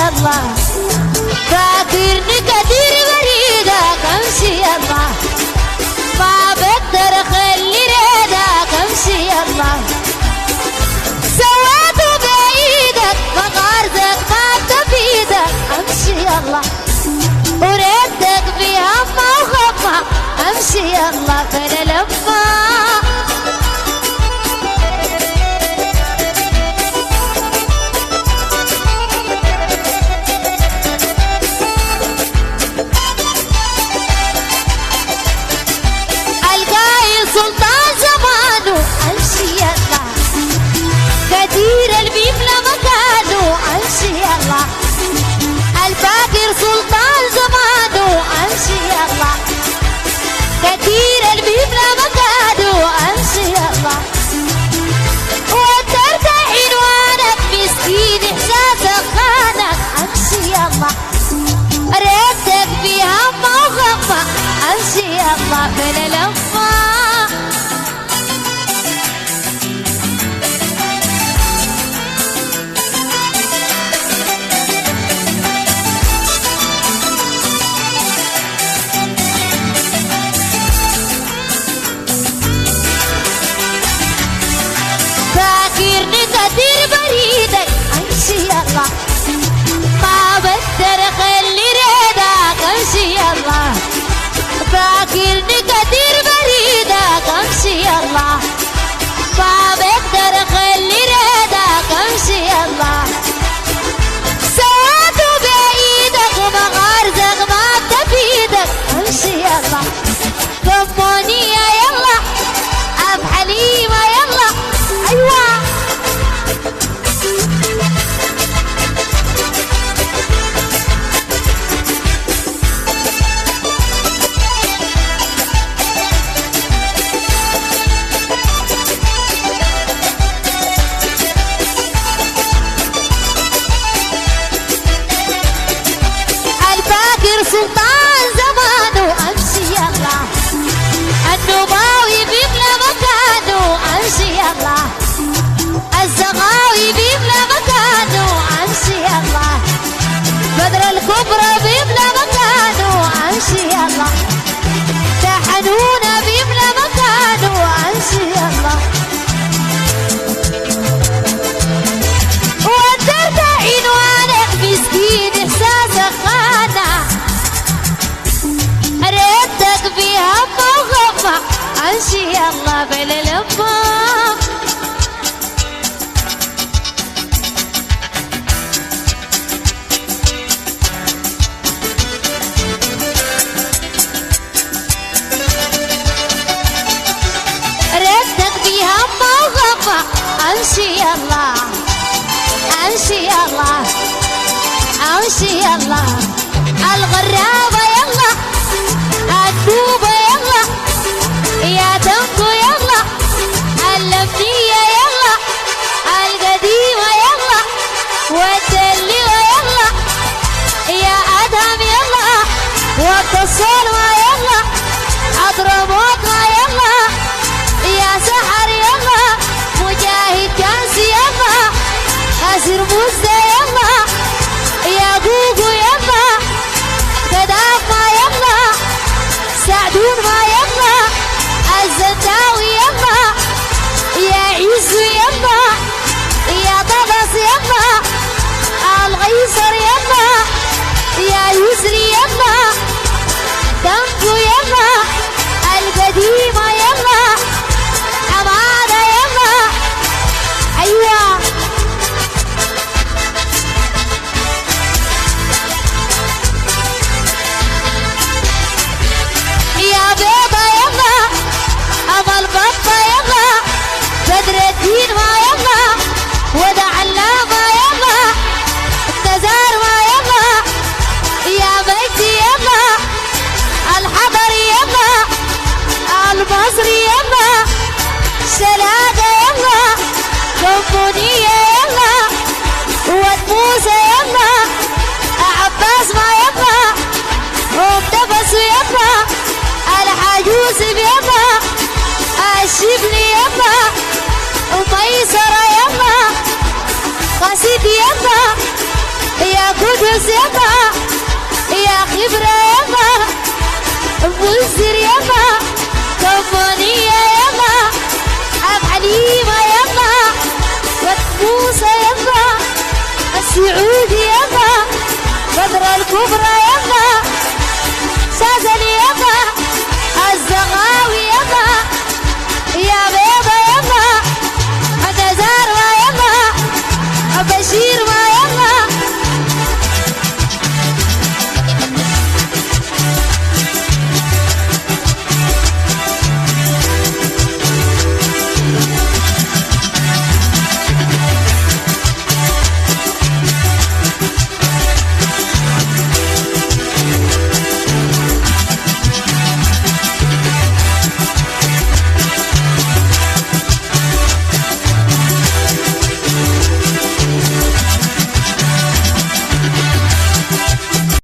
يلا فاكرني كتير بريدك امشي يلا ما بقدر اخلي ريدك امشي يلا سواته بايدك مغارزك ما بتفيدك امشي يلا وريتك في همه وغمه امشي يلا فانا لما سلطان زمانه امشي يلا كتير البيب لمكانه امشي يلا الفاكر سلطان زمانه امشي يلا كتير البيب لمكانه امشي يلا وترك عنوانك مسكين احساسك خانك امشي يلا ريتك في همه وغمه امشي يلا بلا لفه فاكرني كتير بريدك امشي يلا ما بقدر اخلي ريدك امشي يلا فاكرني كتير بريدك امشي يلا ما بقدر اخلي ريدك امشي يلا سواته بايدك مغارزك ما بتفيدك امشي يلا كمونية يلا اب حليمة يلا ايوه سلطان زمانه امشي يلا النباوي بيملى مكانه امشي يلا الزغاوي بيملى مكانه امشي يلا بدر الكبرى بيملى مكانه امشي يلا تحنونه بيملى مكانه امشي يلا وترك عنوانك مسكين احساسك خانه ريتك في همه وغمه امشي يلا بلا لفه ريتك في همه وغمه امشي يلا امشي يلا امشي يلا الغرابه يلا الدوبة يلا يا تنكو يلا اللمنية يلا القديمة يلا والدليغة يلا يا أدهم يلا والتصالمة يلا أضربوكها يلا يا سحر يلا مجاهد كانسي يلا أسر موسى يلا يا جوجو يلا كدافة يلا سعدون ما يلا الزناوي يلا يا عيسو يلا يا طلس يلا الغيصر يلا يا يسري يلا دنكو يلا القديمة يلا حمادة يلا أيوة يا بيضة يلا أبا البطة يلا بدر الدين ما يلا ودا علامة يلا التزار ما يلا يا بيتي يلا الحضر يلا المصري يلا سلادة يلا كمبونية يلا ودموسة يلا عباس ما يلا ومدبس يلا الحاج يوسف يلا الشبلي يلا وميسرة يلا قصيد يلا يا قدس يابا يا خبرة يابا بوزر يابا كفانية يابا أب حليمة يابا وتموسة يابا السعودي يابا بدر الكبرى